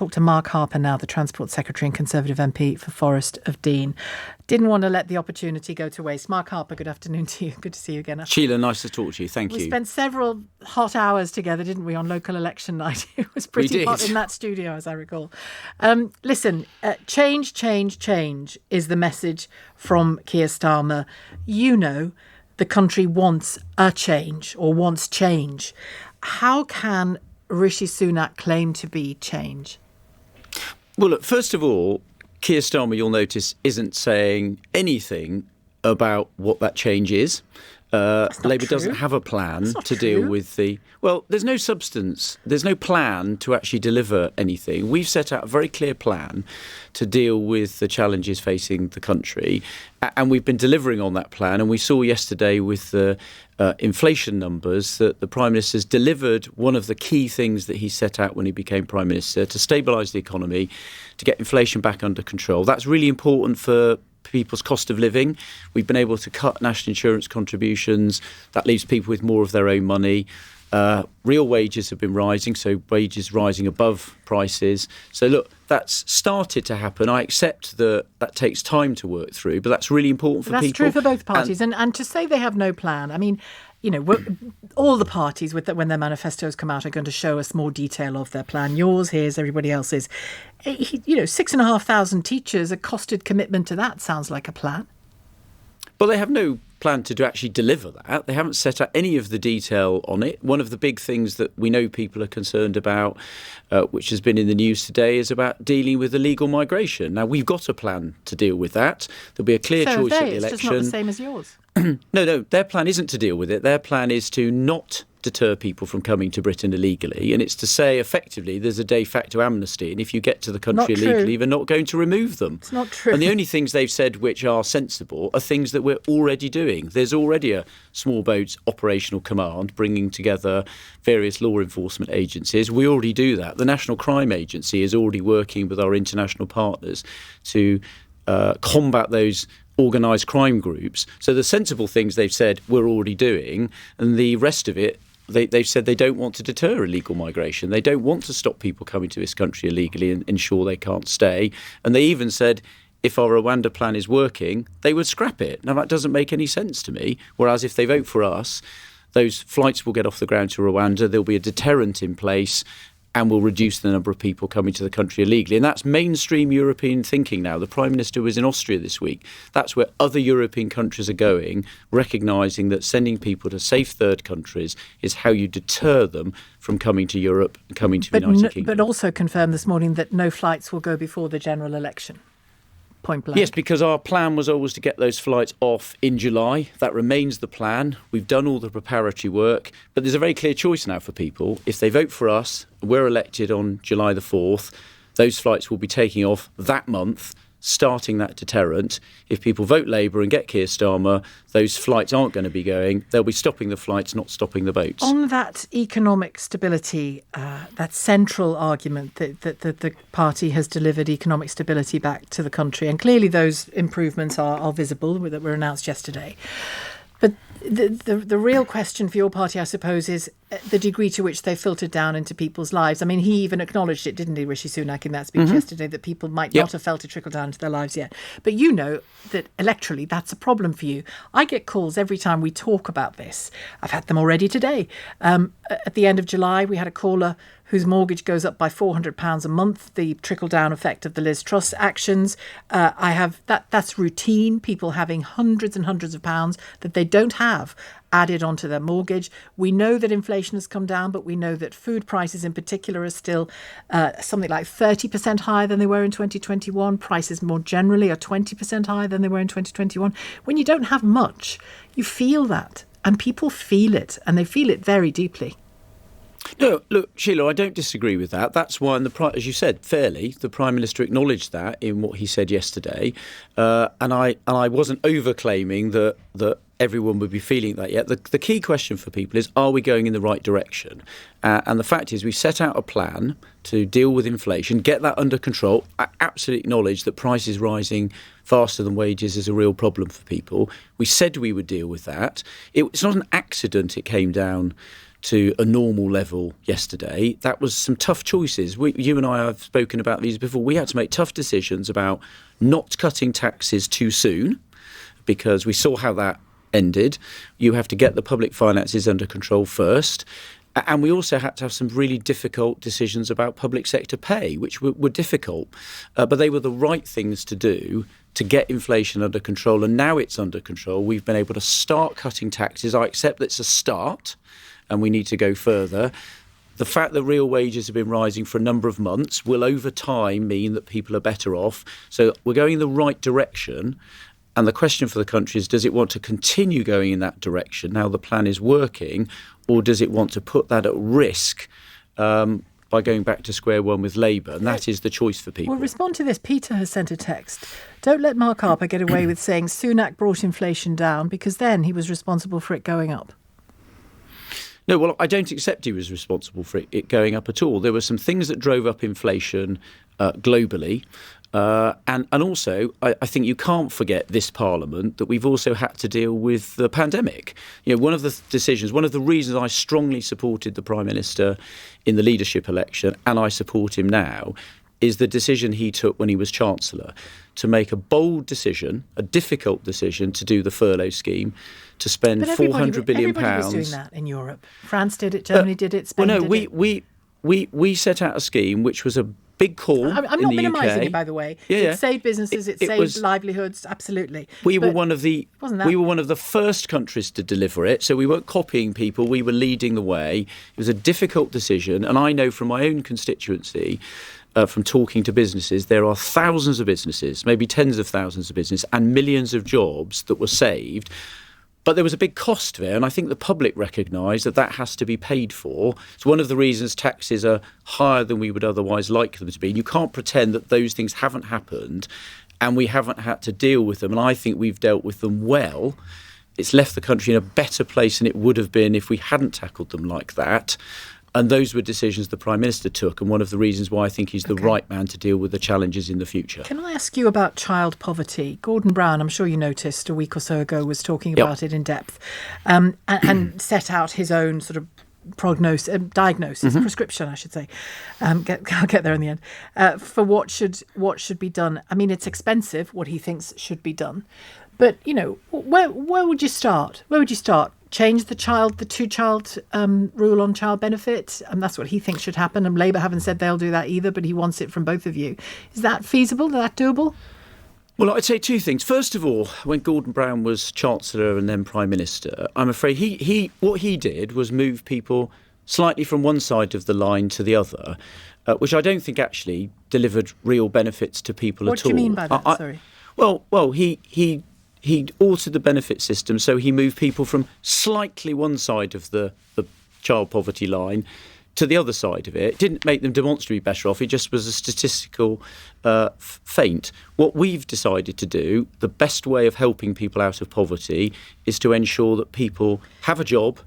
Talk to Mark Harper now, the Transport Secretary and Conservative MP for Forest of Dean. Didn't want to let the opportunity go to waste. Mark Harper, good afternoon to you. Good to see you again. Shelagh, nice to talk to you. Thank you. We spent several hot hours together, didn't we, on local election night? It was pretty hot in that studio, as I recall. Listen, change is the message from Keir Starmer. You know, the country wants a change or wants change. How can Rishi Sunak claim to be change? Well, look, first of all, Keir Starmer, you'll notice, isn't saying anything about what that change is. Labour doesn't have a plan to deal with well, there's no substance. There's no plan to actually deliver anything. We've set out a very clear plan to deal with the challenges facing the country. And we've been delivering on that plan. And we saw yesterday with the inflation numbers that the Prime Minister's delivered one of the key things that he set out when he became Prime Minister, to stabilise the economy, to get inflation back under control. That's really important for people's cost of living. We've been able to cut national insurance contributions. That leaves people with more of their own money. Real wages have been rising, so wages rising above prices. So look, that's started to happen. I accept that takes time to work through, but that's really important for people. That's true for both parties. And to say they have no plan, I mean, you know, all the parties, when their manifestos come out, are going to show us more detail of their plan. Yours, his, everybody else's. 6,500 teachers, a costed commitment to that sounds like a plan. But they have no plan to actually deliver that. They haven't set out any of the detail on it. One of the big things that we know people are concerned about, which has been in the news today, is about dealing with illegal migration. Now, we've got a plan to deal with that. There'll be a clear choice at the election. It's just not the same as yours. No, their plan isn't to deal with it. Their plan is to not deter people from coming to Britain illegally, and it's to say effectively there's a de facto amnesty, and if you get to the country illegally, they're not going to remove them. It's not true. And the only things they've said which are sensible are things that we're already doing. There's already a small boats operational command bringing together various law enforcement agencies. We already do that. The National Crime Agency is already working with our international partners to combat those organised crime groups. So the sensible things they've said we're already doing, and the rest of it, they've said they don't want to deter illegal migration. They don't want to stop people coming to this country illegally and ensure they can't stay. And they even said if our Rwanda plan is working, they would scrap it. Now, that doesn't make any sense to me. Whereas if they vote for us, those flights will get off the ground to Rwanda. There'll be a deterrent in place, and will reduce the number of people coming to the country illegally. And that's mainstream European thinking now. The Prime Minister was in Austria this week. That's where other European countries are going, recognising that sending people to safe third countries is how you deter them from coming to Europe and coming to the United Kingdom. But also confirmed this morning that no flights will go before the general election. Point blank. Yes, because our plan was always to get those flights off in July. That remains the plan. We've done all the preparatory work. But there's a very clear choice now for people. If they vote for us, we're elected on July the 4th, those flights will be taking off that month, starting that deterrent. If people vote Labour and get Keir Starmer, those flights aren't going to be going. They'll be stopping the flights, not stopping the boats. On that economic stability, that central argument that the party has delivered economic stability back to the country, and clearly those improvements are visible, that were announced yesterday. But the real question for your party, I suppose, is the degree to which they filtered down into people's lives. I mean, he even acknowledged it, didn't he, Rishi Sunak, in that speech yesterday, that people might not have felt it trickle down into their lives yet. But you know that electorally that's a problem for you. I get calls every time we talk about this. I've had them already today. At the end of July, we had a caller whose mortgage goes up by £400 a month, the trickle-down effect of the Liz Truss actions. That's routine, people having hundreds and hundreds of pounds that they don't have added onto their mortgage. We know that inflation has come down, but we know that food prices in particular are still something like 30% higher than they were in 2021. Prices more generally are 20% higher than they were in 2021. When you don't have much, you feel that, and people feel it, and they feel it very deeply. No, look, Shelagh, I don't disagree with that. That's why, as you said, fairly, the Prime Minister acknowledged that in what he said yesterday. And I wasn't over-claiming that everyone would be feeling that yet. The key question for people is, are we going in the right direction? And the fact is, we set out a plan to deal with inflation, get that under control. I absolutely acknowledge that prices rising faster than wages is a real problem for people. We said we would deal with that. It's not an accident it came down to a normal level yesterday, that was some tough choices. You and I have spoken about these before. We had to make tough decisions about not cutting taxes too soon, because we saw how that ended. You have to get the public finances under control first. And we also had to have some really difficult decisions about public sector pay, which were difficult. But they were the right things to do to get inflation under control. And now it's under control. We've been able to start cutting taxes. I accept that it's a start and we need to go further. The fact that real wages have been rising for a number of months will over time mean that people are better off. So we're going in the right direction. And the question for the country is, does it want to continue going in that direction now the plan is working, or does it want to put that at risk by going back to square one with Labour? And that is the choice for people. Well, respond to this. Peter has sent a text. Don't let Mark Harper get away with saying Sunak brought inflation down, because then he was responsible for it going up. No, well, I don't accept he was responsible for it going up at all. There were some things that drove up inflation globally. And also, I think you can't forget this Parliament that we've also had to deal with the pandemic. You know, one of the reasons I strongly supported the Prime Minister in the leadership election, and I support him now, is the decision he took when he was Chancellor to make a bold decision, a difficult decision, to do the furlough scheme, to spend £400 billion. Everybody was doing that in Europe. France did it, Germany did it, Spain did it. We set out a scheme which was a big call. I'm not minimising it, by the way. It saved businesses, it saved livelihoods, absolutely. We were one of the first countries to deliver it, so we weren't copying people, we were leading the way. It was a difficult decision, and I know from my own constituency, from talking to businesses, there are thousands of businesses, maybe tens of thousands of businesses, and millions of jobs that were saved. But there was a big cost there, and I think the public recognise that has to be paid for. It's one of the reasons taxes are higher than we would otherwise like them to be. And you can't pretend that those things haven't happened and we haven't had to deal with them. And I think we've dealt with them well. It's left the country in a better place than it would have been if we hadn't tackled them like that. And those were decisions the Prime Minister took, and one of the reasons why I think he's the right man to deal with the challenges in the future. Can I ask you about child poverty? Gordon Brown, I'm sure you noticed a week or so ago, was talking about it in depth and set out his own sort of diagnosis, prescription, I should say. I'll get there in the end. For what should be done. I mean, it's expensive, what he thinks should be done. But, you know, where would you start? Change the two-child rule on child benefit? And that's what he thinks should happen. And Labour haven't said they'll do that either, but he wants it from both of you. Is that feasible? Is that doable? Well, I'd say two things. First of all, when Gordon Brown was Chancellor and then Prime Minister, I'm afraid what he did was move people slightly from one side of the line to the other, which I don't think actually delivered real benefits to people at all. What do you mean by that? Sorry. Well, he altered the benefit system, so he moved people from slightly one side of the child poverty line to the other side of it. It didn't make them demonstrably better off. It just was a statistical feint. What we've decided to do, the best way of helping people out of poverty, is to ensure that people have a job.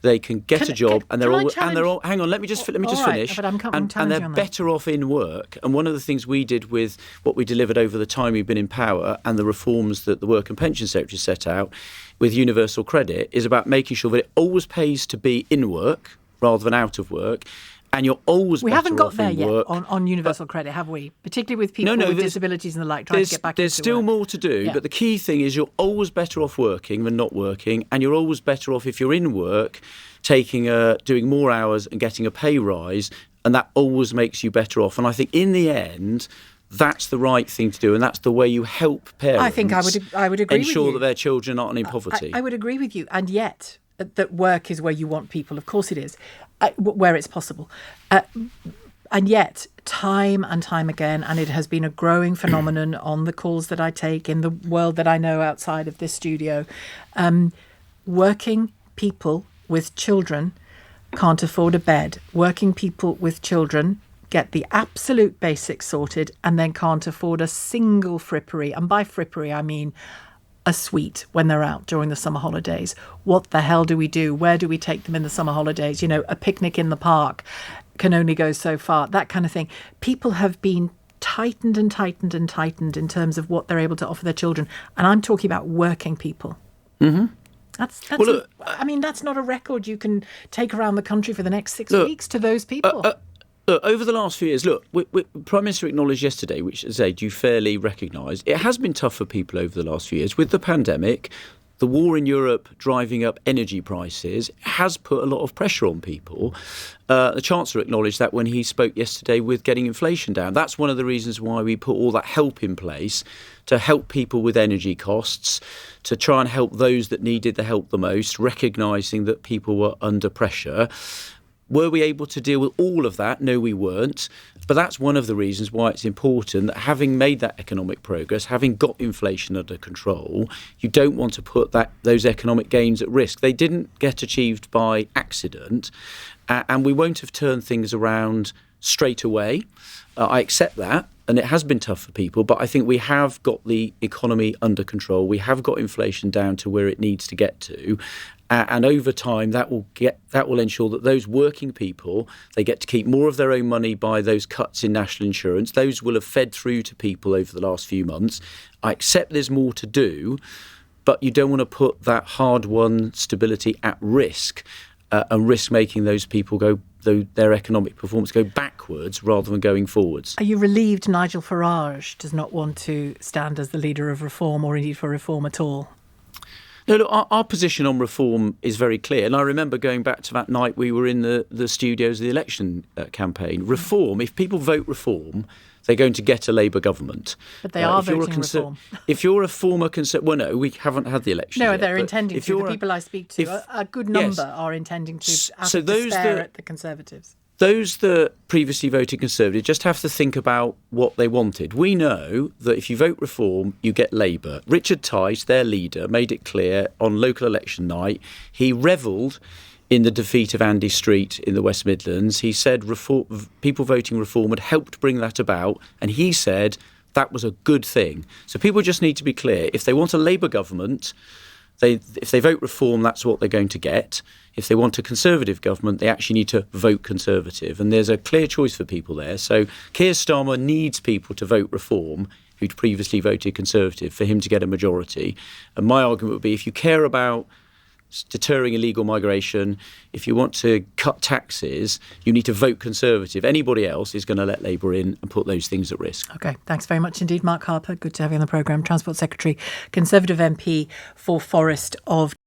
They can get a job, and they're all. Hang on, let me just finish. But and they're better off in work. And one of the things we did with what we delivered over the time we've been in power, and the reforms that the Work and Pension Secretary set out with universal credit, is about making sure that it always pays to be in work rather than out of work. And you're always we better haven't got off there in yet work. on universal credit, have we? Particularly with people with disabilities and the like, trying to get back into work. There's still more to do, but the key thing is you're always better off working than not working, and you're always better off if you're in work, doing more hours and getting a pay rise, and that always makes you better off. And I think in the end, that's the right thing to do, and that's the way you help parents. I think I would agree with you. Ensure that their children aren't in poverty. I would agree with you, and yet that work is where you want people. Of course it is, where it's possible. And yet, time and time again, and it has been a growing phenomenon on the calls that I take in the world that I know outside of this studio, working people with children can't afford a bed. Working people with children get the absolute basics sorted and then can't afford a single frippery. And by frippery, I mean a sweet when they're out during the summer holidays. What the hell do we do? Where do we take them in the summer holidays? You know, a picnic in the park can only go so far, that kind of thing. People have been tightened and tightened and tightened in terms of what they're able to offer their children. And I'm talking about working people. Mm-hmm. That's not a record you can take around the country for the next 6 weeks to those people. Look, over the last few years, Prime Minister acknowledged yesterday, which, as I say, you fairly recognise, it has been tough for people over the last few years. With the pandemic, the war in Europe driving up energy prices has put a lot of pressure on people. The Chancellor acknowledged that when he spoke yesterday with getting inflation down. That's one of the reasons why we put all that help in place to help people with energy costs, to try and help those that needed the help the most, recognising that people were under pressure. Were we able to deal with all of that? No, we weren't. But that's one of the reasons why it's important that having made that economic progress, having got inflation under control, you don't want to put those economic gains at risk. They didn't get achieved by accident, and we won't have turned things around straight away. I accept that, and it has been tough for people, but I think we have got the economy under control. We have got inflation down to where it needs to get to. And over time, that will ensure that those working people, they get to keep more of their own money by those cuts in national insurance. Those will have fed through to people over the last few months. I accept there's more to do, but you don't want to put that hard-won stability at risk and risk making those people their economic performance go backwards rather than going forwards. Are you relieved Nigel Farage does not want to stand as the leader of reform, or indeed for reform at all? No, look, our position on reform is very clear. And I remember going back to that night we were in the studios of the election campaign. Reform, if people vote reform, they're going to get a Labour government. But they are voting reform. If you're a former Conservative... Well, no, we haven't had the election yet. No, they're intending to. The people I speak to, a good number are intending to, after despair at the Conservatives. Those that previously voted Conservative just have to think about what they wanted. We know that if you vote Reform, you get Labour. Richard Tice, their leader, made it clear on local election night. He revelled in the defeat of Andy Street in the West Midlands. He said people voting Reform had helped bring that about, and he said that was a good thing. So people just need to be clear. If they want a Labour government, if they vote Reform, that's what they're going to get. If they want a Conservative government, they actually need to vote Conservative. And there's a clear choice for people there. So Keir Starmer needs people to vote Reform who'd previously voted Conservative for him to get a majority. And my argument would be, if you care about deterring illegal migration, if you want to cut taxes, you need to vote Conservative. Anybody else is going to let Labour in and put those things at risk. OK, thanks very much indeed, Mark Harper. Good to have you on the programme. Transport Secretary, Conservative MP for Forest of